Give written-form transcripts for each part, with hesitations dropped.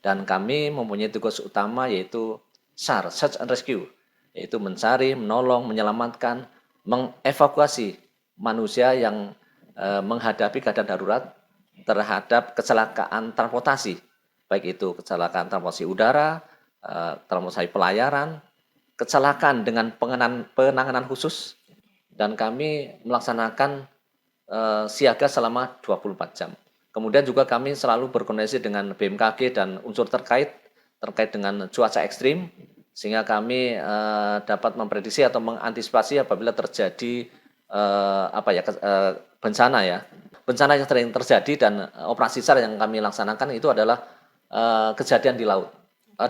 Dan kami mempunyai tugas utama yaitu SAR, Search and Rescue, yaitu mencari, menolong, menyelamatkan, mengevakuasi manusia yang menghadapi keadaan darurat terhadap kecelakaan transportasi, baik itu kecelakaan transportasi udara, transportasi pelayaran, kecelakaan dengan penanganan khusus, dan kami melaksanakan siaga selama 24 jam. Kemudian juga kami selalu berkoordinasi dengan BMKG dan unsur terkait dengan cuaca ekstrim, sehingga kami dapat memprediksi atau mengantisipasi apabila terjadi bencana ya. Bencana yang sering terjadi dan operasi SAR yang kami laksanakan itu adalah kejadian di laut,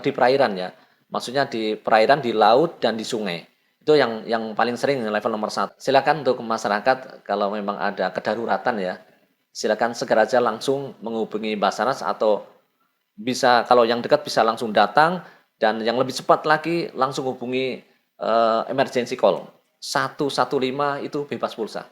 di perairan ya. Maksudnya di perairan, di laut, dan di sungai. Itu yang paling sering level nomor 1. Silakan untuk masyarakat kalau memang ada kedaruratan ya, silakan segera aja langsung menghubungi Basarnas, atau bisa kalau yang dekat bisa langsung datang, dan yang lebih cepat lagi langsung hubungi emergency call 115 itu bebas pulsa.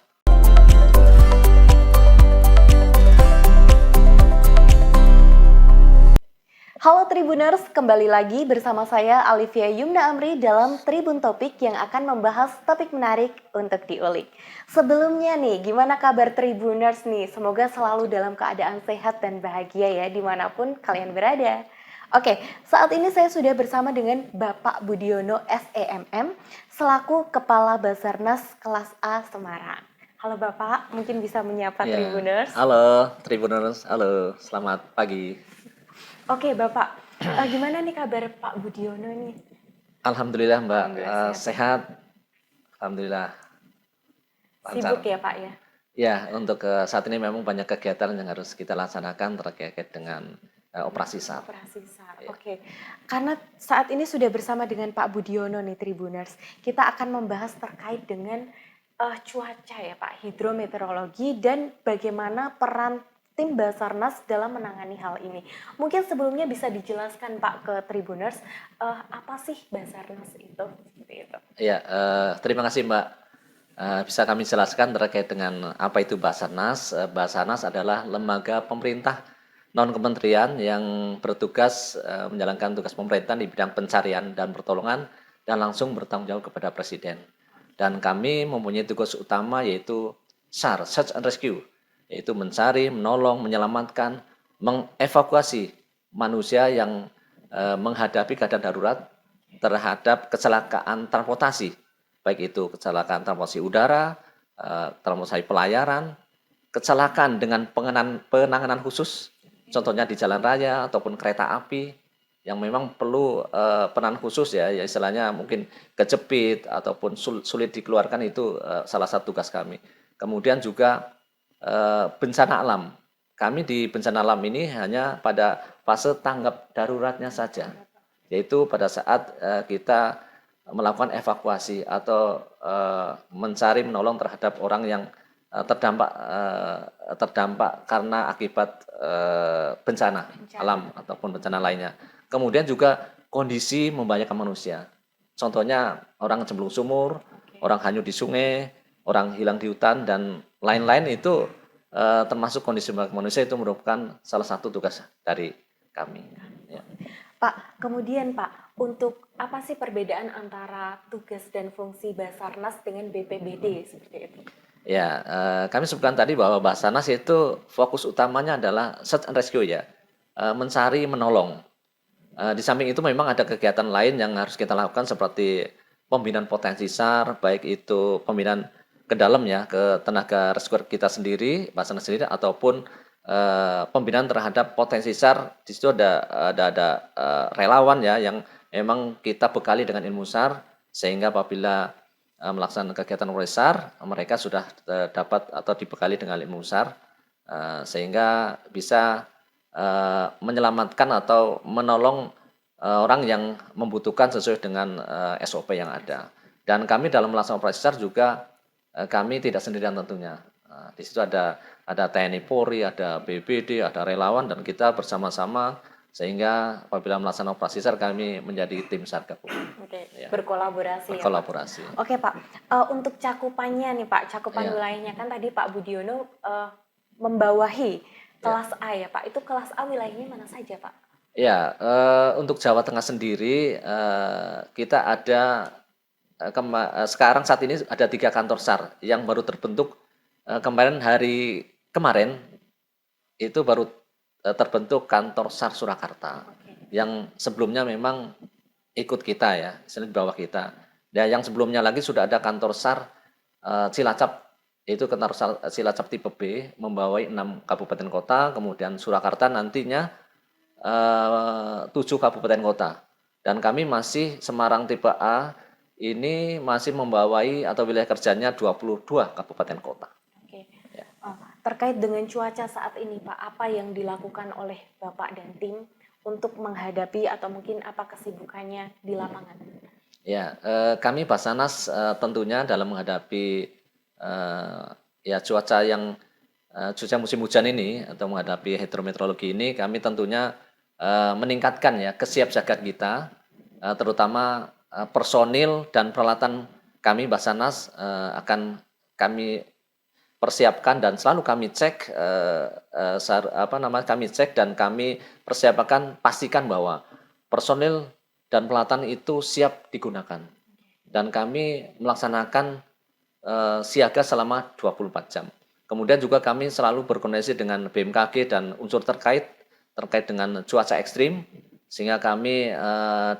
Halo Tribuners, kembali lagi bersama saya Alivia Yumna Amri dalam Tribun Topik yang akan membahas topik menarik untuk diulik. Sebelumnya nih, gimana kabar Tribuners nih? Semoga selalu dalam keadaan sehat dan bahagia ya dimanapun kalian berada. Oke, saat ini saya sudah bersama dengan Bapak Budiono SEMM selaku Kepala Basarnas Kelas A Semarang. Halo Bapak, mungkin bisa menyapa Ya. Tribuners. Halo Tribuners, halo, selamat pagi. Oke Bapak, gimana nih kabar Pak Budiono nih? Alhamdulillah Mbak, Alhamdulillah sehat. Alhamdulillah. Lancar. Sibuk ya Pak ya? Ya, untuk saat ini memang banyak kegiatan yang harus kita laksanakan terkait dengan operasi SAR. Operasi SAR, Ya. oke. Karena saat ini sudah bersama dengan Pak Budiono nih Tribuners, kita akan membahas terkait dengan cuaca ya Pak, hidrometeorologi, dan bagaimana peran tim Basarnas dalam menangani hal ini. Mungkin sebelumnya bisa dijelaskan Pak ke Tribuners, apa sih Basarnas itu? Seperti itu. Ya, terima kasih Mbak. Bisa kami jelaskan terkait dengan apa itu Basarnas. Basarnas adalah lembaga pemerintah non-kementerian yang bertugas menjalankan tugas pemerintah di bidang pencarian dan pertolongan, dan langsung bertanggung jawab kepada Presiden. Dan kami mempunyai tugas utama yaitu SAR, Search and Rescue, yaitu mencari, menolong, menyelamatkan, mengevakuasi manusia yang menghadapi keadaan darurat terhadap kecelakaan transportasi, baik itu kecelakaan transportasi udara, transportasi pelayaran, kecelakaan dengan penanganan khusus, contohnya di jalan raya ataupun kereta api yang memang perlu penanganan khusus ya istilahnya mungkin kejepit ataupun sulit dikeluarkan, itu salah satu tugas kami. Kemudian juga bencana alam. Kami di bencana alam ini hanya pada fase tanggap daruratnya saja, yaitu pada saat kita melakukan evakuasi atau mencari menolong terhadap orang yang terdampak karena akibat bencana alam ataupun bencana lainnya. Kemudian juga kondisi membahayakan manusia. Contohnya orang cemplung sumur, orang hanyut di sungai, orang hilang di hutan, dan lain-lain, itu termasuk kondisi manusia, itu merupakan salah satu tugas dari kami. Ya. Pak, kemudian Pak, untuk apa sih perbedaan antara tugas dan fungsi Basarnas dengan BPBD seperti itu? Ya, kami sebutkan tadi bahwa Basarnas itu fokus utamanya adalah search and rescue ya, mencari, menolong. Di samping itu memang ada kegiatan lain yang harus kita lakukan seperti pembinaan potensi SAR, baik itu pembinaan ke dalam ya, ke tenaga rescue kita sendiri, Basarnas sendiri, ataupun pembinaan terhadap potensi SAR. Di situ ada relawan ya yang memang kita bekali dengan ilmu SAR, sehingga apabila melaksanakan kegiatan operasi SAR, mereka sudah dapat atau dibekali dengan ilmu SAR, sehingga bisa menyelamatkan atau menolong orang yang membutuhkan sesuai dengan SOP yang ada. Dan kami dalam melaksanakan operasi SAR juga kami tidak sendirian tentunya. Di situ ada TNI Polri, ada BPBD, ada relawan, dan kita bersama-sama, sehingga apabila melaksanakan operasi SAR kami menjadi tim SAR gabungan. Oke, Ya. berkolaborasi. Berkolaborasi. Ya, Pak? Oke Pak, untuk cakupannya nih Pak, cakupan wilayahnya kan tadi Pak Budiono membawahi kelas A ya Pak. Itu kelas A wilayahnya mana saja Pak? Ya, untuk Jawa Tengah sendiri, kita ada, sekarang saat ini ada 3 kantor SAR yang baru terbentuk, hari kemarin itu baru, terbentuk kantor SAR Surakarta, Oke. yang sebelumnya memang ikut kita ya, istilahnya di bawah kita. Dan yang sebelumnya lagi sudah ada kantor SAR, Cilacap, itu kantor SAR Cilacap tipe B, membawai 6 kabupaten kota, kemudian Surakarta nantinya 7 kabupaten kota. Dan kami masih Semarang tipe A ini masih membawai atau wilayah kerjanya 22 kabupaten kota. Oke. Ya. Terkait dengan cuaca saat ini Pak, apa yang dilakukan oleh Bapak dan tim untuk menghadapi atau mungkin apa kesibukannya di lapangan? Ya, kami Basarnas tentunya dalam menghadapi eh, ya cuaca musim hujan ini atau menghadapi hidrometeorologi ini, kami tentunya meningkatkan ya kesiapsiagaan kita, terutama personil dan peralatan kami Basarnas akan kami persiapkan dan selalu kami cek, kami cek dan kami persiapkan, pastikan bahwa personil dan peralatan itu siap digunakan. Dan kami melaksanakan siaga selama 24 jam. Kemudian juga kami selalu berkoordinasi dengan BMKG dan unsur terkait dengan cuaca ekstrim, sehingga kami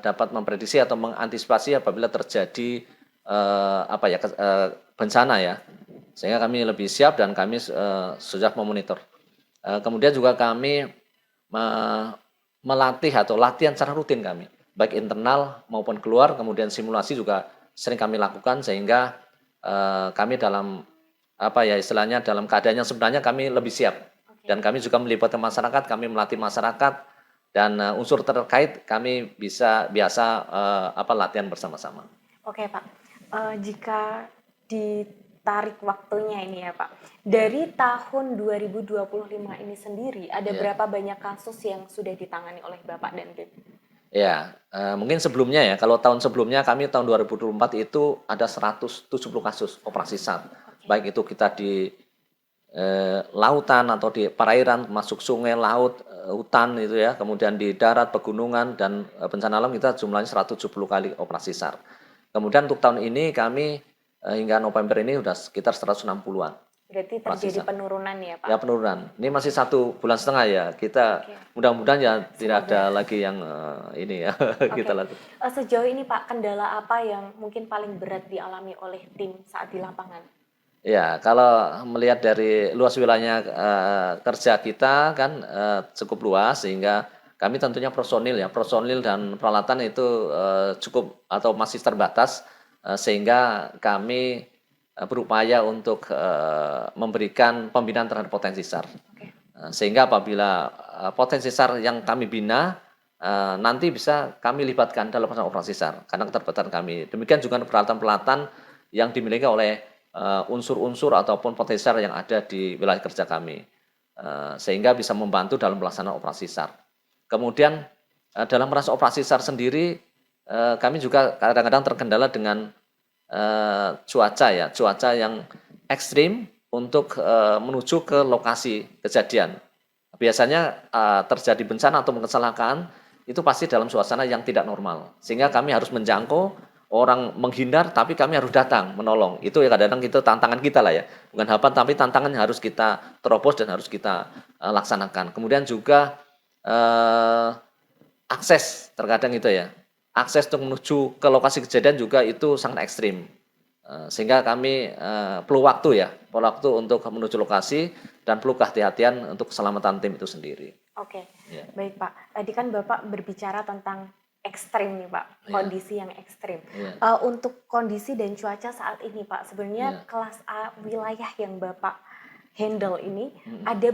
dapat memprediksi atau mengantisipasi apabila terjadi bencana ya, sehingga kami lebih siap dan kami sudah memonitor. Kemudian juga kami melatih atau latihan secara rutin kami, baik internal maupun keluar, kemudian simulasi juga sering kami lakukan sehingga kami dalam istilahnya dalam keadaan yang sebenarnya kami lebih siap. Oke. Dan kami juga melibatkan masyarakat, kami melatih masyarakat dan unsur terkait kami biasa latihan bersama-sama. Oke Pak, jika ditarik waktunya ini ya Pak, dari tahun 2025 ini sendiri ada Ya. berapa banyak kasus yang sudah ditangani oleh Bapak dan tim? Ya, mungkin sebelumnya ya, kalau tahun sebelumnya kami tahun 2024 itu ada 170 kasus operasi SAR. Oke. Baik itu kita di lautan atau di perairan, masuk sungai, laut, hutan itu ya, kemudian di darat, pegunungan dan bencana alam kita jumlahnya 170 kali operasi SAR. Kemudian untuk tahun ini kami hingga November ini sudah sekitar 160-an. Berarti Operasi terjadi SAR. penurunan ya Pak? Ya penurunan. Ini masih 1,5 bulan ya. Kita Oke. mudah-mudahan ya tidak Semoga. ada lagi yang ini ya Oke. kita lakukan. Sejauh ini Pak, kendala apa yang mungkin paling berat dialami oleh tim saat di lapangan? Ya, kalau melihat dari luas wilayahnya kerja kita kan cukup luas sehingga kami tentunya personil dan peralatan itu cukup atau masih terbatas, sehingga kami berupaya untuk memberikan pembinaan terhadap potensi SAR. Oke. Sehingga apabila potensi SAR yang kami bina nanti bisa kami libatkan dalam operasi SAR karena keterbatasan kami. Demikian juga peralatan-peralatan yang dimiliki oleh unsur-unsur ataupun potensi SAR yang ada di wilayah kerja kami, sehingga bisa membantu dalam pelaksanaan operasi SAR. Kemudian dalam merasa operasi SAR sendiri, kami juga kadang-kadang terkendala dengan cuaca yang ekstrim untuk menuju ke lokasi kejadian. Biasanya terjadi bencana atau kecelakaan itu pasti dalam suasana yang tidak normal, sehingga kami harus menjangkau. Orang menghindar tapi kami harus datang menolong. Itu ya kadang-kadang itu tantangan kita lah ya. Bukan harapan tapi tantangan yang harus kita terobos dan harus kita laksanakan. Kemudian juga akses terkadang itu ya. Akses untuk menuju ke lokasi kejadian juga itu sangat ekstrim. Sehingga kami perlu waktu untuk menuju lokasi dan perlu kehati-hatian untuk keselamatan tim itu sendiri. Oke, Ya. baik Pak. Tadi kan Bapak berbicara tentang ekstrim nih Pak, Ya. kondisi yang ekstrim. Ya. Untuk kondisi dan cuaca saat ini Pak, sebenarnya Ya. kelas A wilayah yang Bapak handle ini Mm-mm. ada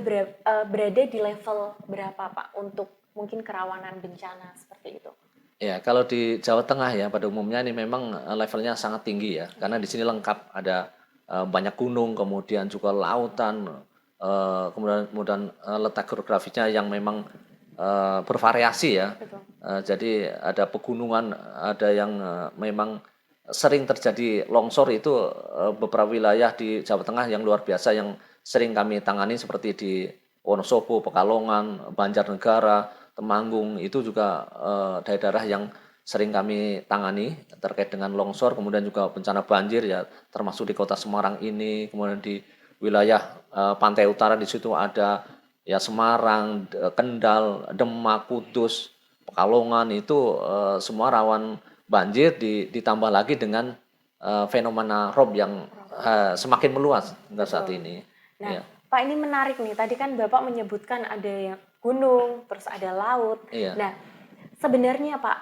berada di level berapa Pak untuk mungkin kerawanan bencana seperti itu? Ya, kalau di Jawa Tengah ya pada umumnya ini memang levelnya sangat tinggi ya, karena di sini lengkap ada banyak gunung, kemudian juga lautan, kemudian letak geografisnya yang memang bervariasi ya. Betul. Jadi ada pegunungan, ada yang memang sering terjadi longsor itu beberapa wilayah di Jawa Tengah yang luar biasa yang sering kami tangani seperti di Wonosobo, Pekalongan, Banjarnegara, Temanggung itu juga daerah-daerah yang sering kami tangani terkait dengan longsor, kemudian juga bencana banjir ya, termasuk di Kota Semarang ini, kemudian di wilayah pantai utara di situ ada ya Semarang, Kendal, Demak, Kudus, Pekalongan itu semua rawan banjir ditambah lagi dengan fenomena rob yang semakin meluas hingga saat Betul. ini. Nah, Ya, Pak ini menarik nih. Tadi kan Bapak menyebutkan ada yang gunung, terus ada laut. iya, Nah, sebenarnya Pak,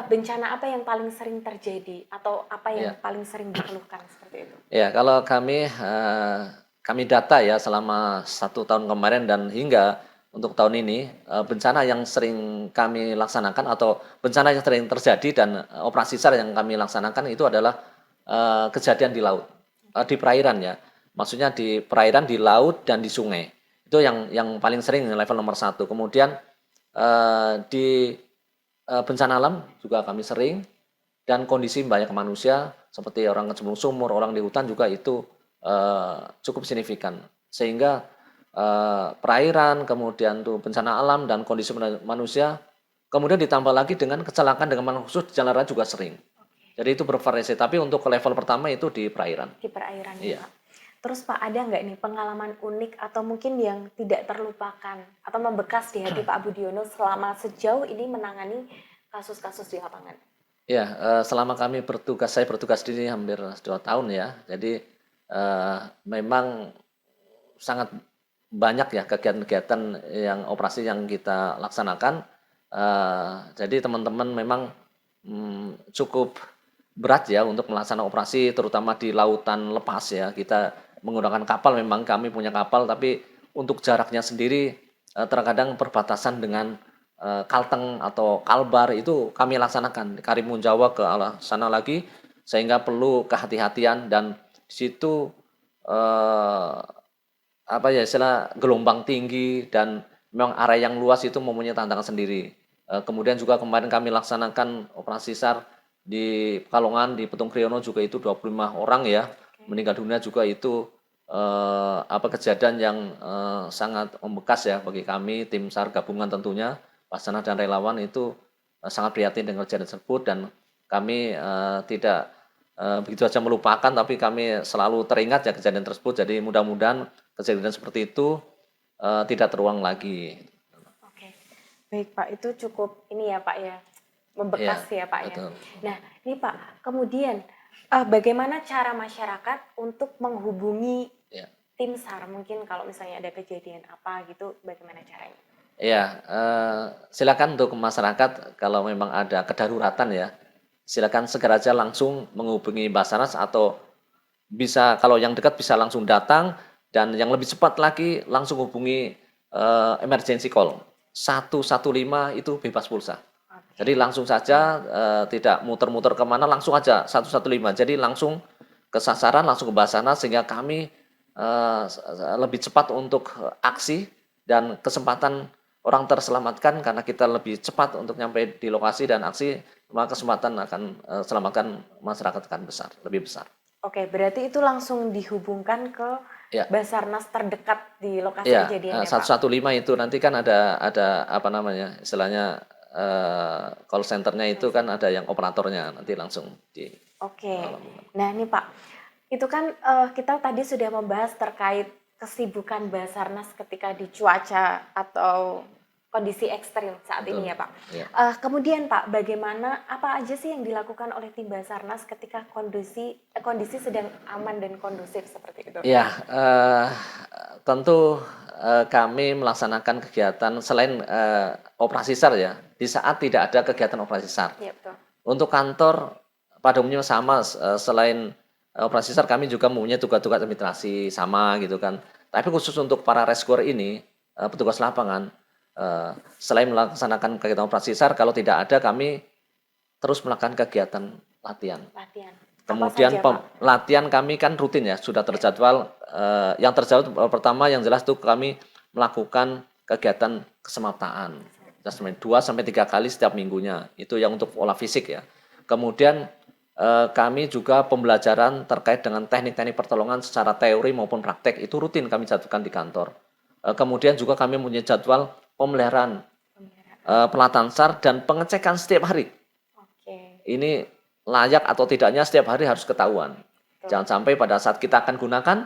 bencana apa yang paling sering terjadi atau apa yang iya. paling sering dikeluhkan seperti itu? Ya, kalau kami data ya selama 1 tahun kemarin dan hingga untuk tahun ini, bencana yang sering kami laksanakan atau bencana yang sering terjadi dan operasi SAR yang kami laksanakan itu adalah kejadian di laut, di perairan ya. Maksudnya di perairan, di laut dan di sungai. Itu yang paling sering level nomor satu. Kemudian di bencana alam juga kami sering dan kondisi banyak manusia seperti orang kecemplung sumur, orang di hutan juga itu cukup signifikan. Sehingga perairan, kemudian tuh bencana alam dan kondisi manusia, kemudian ditambah lagi dengan kecelakaan dengan manusia khusus di jalan raya juga sering. Jadi itu bervariasi, tapi untuk ke level pertama itu di perairan. Di perairan ya Iya. Pak. Terus Pak ada nggak nih pengalaman unik atau mungkin yang tidak terlupakan atau membekas di hati Pak Budiono selama sejauh ini menangani kasus-kasus di lapangan? Ya, selama saya bertugas di sini hampir 2 tahun ya. Jadi memang sangat banyak ya kegiatan-kegiatan yang operasi yang kita laksanakan. Jadi teman-teman memang cukup berat ya untuk melaksanakan operasi terutama di lautan lepas ya. Kita menggunakan kapal, memang kami punya kapal, tapi untuk jaraknya sendiri terkadang perbatasan dengan Kalteng atau Kalbar itu kami laksanakan Karimun Jawa ke arah sana lagi, sehingga perlu kehati-hatian dan di situ eh, apa ya istilah gelombang tinggi dan memang area yang luas itu mempunyai tantangan sendiri. Kemudian juga kemarin kami laksanakan operasi SAR di Pekalongan, di Petung Kriono juga itu 25 orang ya meninggal dunia, juga itu apa kejadian yang sangat membekas ya bagi kami tim SAR gabungan tentunya, Basarnas dan relawan itu sangat prihatin dengan kejadian tersebut, dan kami tidak begitu saja melupakan, tapi kami selalu teringat ya kejadian tersebut. Jadi mudah-mudahan kejadian seperti itu tidak terulang lagi. Oke, baik Pak, itu cukup ini ya Pak ya, Iya, membekas ya Pak ya. betul. Nah, ini Pak, kemudian bagaimana cara masyarakat untuk menghubungi Ya. tim SAR? Mungkin kalau misalnya ada kejadian apa gitu, bagaimana caranya? Ya, silakan untuk masyarakat kalau memang ada kedaruratan ya, silakan segera aja langsung menghubungi Basarnas, atau bisa kalau yang dekat bisa langsung datang, dan yang lebih cepat lagi langsung hubungi emergency call 115 itu bebas pulsa. Oke, Jadi langsung saja tidak muter-muter kemana, langsung aja 115. Jadi langsung ke sasaran, langsung ke Basarnas, sehingga kami lebih cepat untuk aksi dan kesempatan orang terselamatkan karena kita lebih cepat untuk nyampe di lokasi dan aksi, maka kesempatan akan selamatkan masyarakat akan besar, lebih besar. oke, berarti itu langsung dihubungkan ke Ya, Basarnas terdekat di lokasi ya, kejadian ya Pak? 115 itu nanti kan ada apa namanya istilahnya call centernya itu kan ada yang operatornya, nanti langsung di Oke, lakukan. nah ini Pak, itu kan kita tadi sudah membahas terkait kesibukan Basarnas ketika di cuaca atau kondisi ekstrim saat ini Betul. ya Pak. Ya. Kemudian Pak, bagaimana apa aja sih yang dilakukan oleh tim Basarnas ketika kondisi sedang aman dan kondusif seperti itu? Ya, tentu kami melaksanakan kegiatan selain operasi SAR ya, di saat tidak ada kegiatan operasi SAR. Iya betul. Untuk kantor pada umumnya sama, selain operasi SAR kami juga mempunyai tugas-tugas administrasi sama gitu kan. Tapi khusus untuk para rescuer ini, petugas lapangan, selain melaksanakan kegiatan operasi SAR, kalau tidak ada kami terus melakukan kegiatan latihan. Latihan. Apa Kemudian saja Pak? latihan kami kan rutin ya, sudah terjadwal. Yang terjadwal pertama yang jelas tuh kami melakukan kegiatan kesemaptaan. 2 sampai 3 kali setiap minggunya. Itu yang untuk olah fisik ya. Kemudian kami juga pembelajaran terkait dengan teknik-teknik pertolongan secara teori maupun praktek itu rutin kami jadwalkan di kantor. Kemudian juga kami punya jadwal pemeliharaan pelatahan SAR dan pengecekan setiap hari. Oke, Ini layak atau tidaknya setiap hari harus ketahuan. betul. Jangan sampai pada saat kita akan gunakan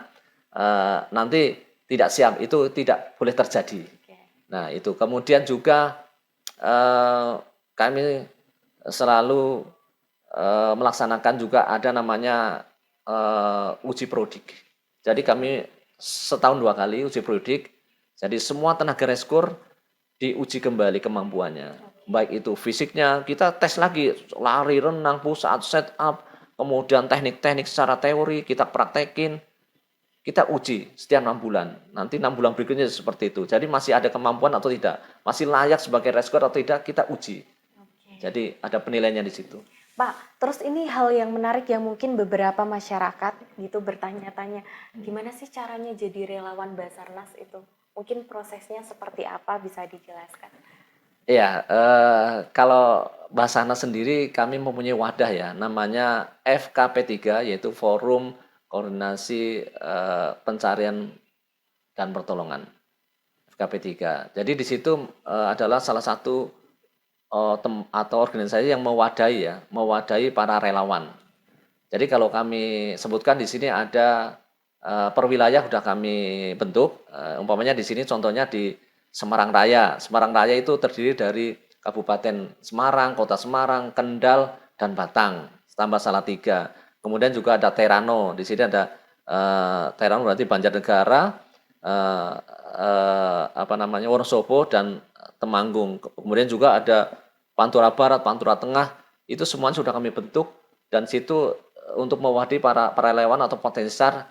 nanti tidak siap, itu tidak boleh terjadi. Oke. Nah, itu kemudian juga kami selalu melaksanakan juga ada namanya uji prodik. Jadi kami setahun 2 kali uji prodik. Jadi semua tenaga reskur diuji kembali kemampuannya. Baik itu fisiknya, kita tes lagi, lari, renang, push up, set up, kemudian teknik-teknik secara teori kita praktekin, kita uji setiap 6 bulan. Nanti 6 bulan berikutnya seperti itu. Jadi masih ada kemampuan atau tidak, masih layak sebagai rescuer atau tidak, kita uji. Oke. Jadi ada penilaiannya di situ. Pak, terus ini hal yang menarik yang mungkin beberapa masyarakat gitu bertanya-tanya, gimana sih caranya jadi relawan Basarnas itu? Mungkin prosesnya seperti apa bisa dijelaskan? Ya, kalau Basarnas sendiri kami mempunyai wadah ya, namanya FKP3, yaitu Forum Koordinasi Pencarian dan Pertolongan, FKP3. Jadi di situ adalah salah satu atau organisasi yang mewadahi para relawan. Jadi kalau kami sebutkan di sini ada per wilayah sudah kami bentuk. Umpamanya di sini contohnya di Semarang Raya. Semarang Raya itu terdiri dari Kabupaten Semarang, Kota Semarang, Kendal, dan Batang, tambah Salatiga. Kemudian juga ada Terano. Di sini ada Terano berarti Banjarnegara, Wonosobo dan Temanggung. Kemudian juga ada Pantura Barat, Pantura Tengah. Itu semuanya sudah kami bentuk dan situ untuk mewadahi para relawan atau potensial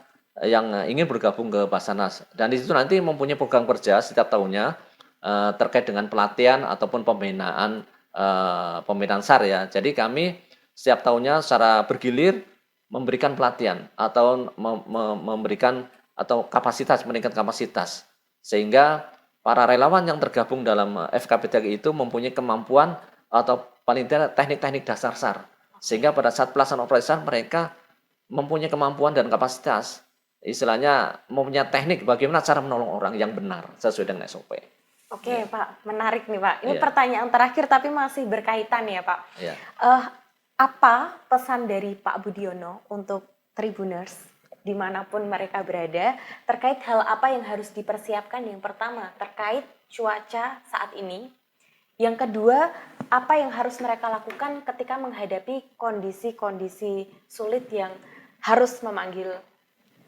yang ingin bergabung ke Basarnas. Dan di situ nanti mempunyai program kerja setiap tahunnya terkait dengan pelatihan ataupun pembinaan SAR ya. Jadi kami setiap tahunnya secara bergilir memberikan pelatihan atau memberikan atau meningkat kapasitas sehingga para relawan yang tergabung dalam FKP3 itu mempunyai kemampuan atau paling tidak teknik-teknik dasar SAR sehingga pada saat pelaksanaan operasi mereka mempunyai kemampuan dan kapasitas, istilahnya mempunyai teknik bagaimana cara menolong orang yang benar sesuai dengan SOP. Oke, Pak, menarik nih, Pak. Ini Iya. pertanyaan terakhir tapi masih berkaitan ya, Pak. Ya. Apa pesan dari Pak Budiono untuk Tribuners dimanapun mereka berada terkait hal apa yang harus dipersiapkan? Yang pertama terkait cuaca saat ini. Yang kedua, apa yang harus mereka lakukan ketika menghadapi kondisi-kondisi sulit yang harus memanggil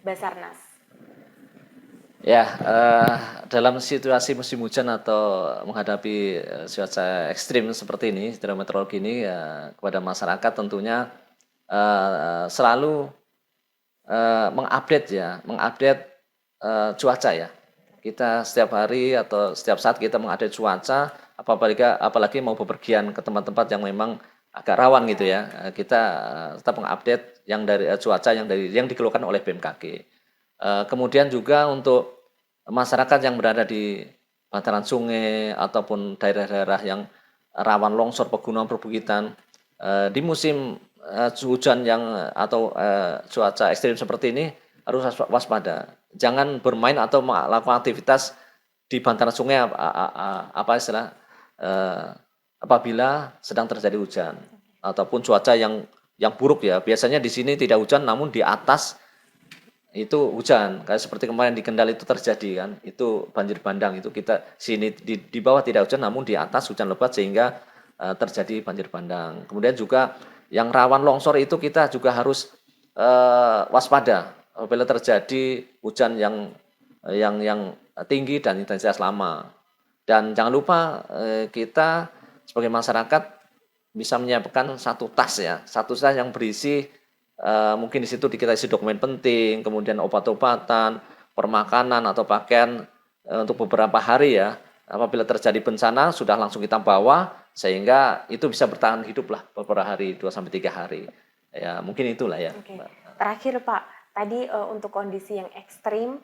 Basarnas? Ya, dalam situasi musim hujan atau menghadapi cuaca ekstrim seperti ini, hidrometeorologi ini, ya, kepada masyarakat tentunya selalu mengupdate cuaca ya. Kita setiap hari atau setiap saat kita mengupdate cuaca, apalagi mau bepergian ke tempat-tempat yang memang agak rawan gitu ya. Kita tetap mengupdate yang dari cuaca yang dikeluarkan oleh BMKG. Kemudian juga untuk masyarakat yang berada di bantaran sungai ataupun daerah-daerah yang rawan longsor, pegunungan, perbukitan di musim hujan atau cuaca ekstrim seperti ini harus waspada. Jangan bermain atau melakukan aktivitas di bantaran sungai apabila sedang terjadi hujan ataupun cuaca yang buruk ya. Biasanya di sini tidak hujan, namun di atas itu hujan. Kayak seperti kemarin di Kendal itu terjadi kan, itu banjir bandang. Itu kita sini di bawah tidak hujan, namun di atas hujan lebat sehingga terjadi banjir bandang. Kemudian juga yang rawan longsor itu kita juga harus waspada apabila terjadi hujan yang tinggi dan intensitas lama. Dan jangan lupa kita sebagai masyarakat bisa menyiapkan satu tas yang berisi mungkin di situ kita isi dokumen penting, kemudian obat-obatan, permakanan atau pakaian untuk beberapa hari ya. Apabila terjadi bencana sudah langsung kita bawa sehingga itu bisa bertahan hidup lah beberapa hari, 2-3 hari. Ya, mungkin itulah ya. Oke. Terakhir Pak, tadi untuk kondisi yang ekstrim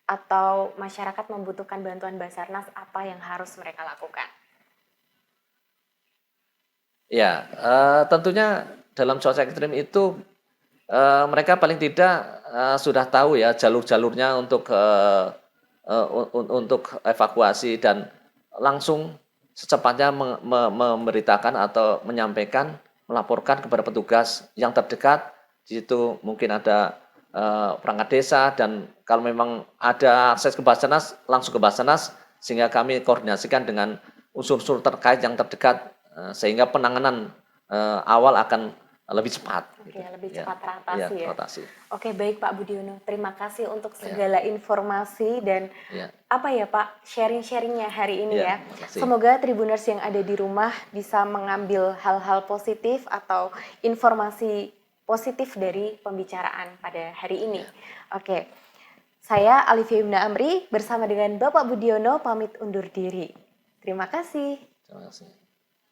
atau masyarakat membutuhkan bantuan Basarnas, apa yang harus mereka lakukan? Ya, tentunya dalam cuaca ekstrim itu mereka paling tidak sudah tahu ya jalur-jalurnya untuk evakuasi dan langsung secepatnya memberitakan atau menyampaikan, melaporkan kepada petugas yang terdekat. Di situ mungkin ada perangkat desa, dan kalau memang ada akses ke Basarnas, langsung ke Basarnas, sehingga kami koordinasikan dengan unsur-unsur terkait yang terdekat, sehingga penanganan awal akan lebih cepat. Oke, Gitu. lebih Ya, cepat ya, teratasi ya. teratasi. Oke, baik Pak Budiono. Terima kasih untuk Ya, segala informasi dan ya, apa ya Pak, sharing-sharingnya hari ini ya, ya. terima kasih. Semoga Tribuners yang ada di rumah bisa mengambil hal-hal positif atau informasi positif dari pembicaraan pada hari ini. Ya, Oke, saya Alifia Yumna Amri bersama dengan Bapak Budiono pamit undur diri. Terima kasih. terima kasih.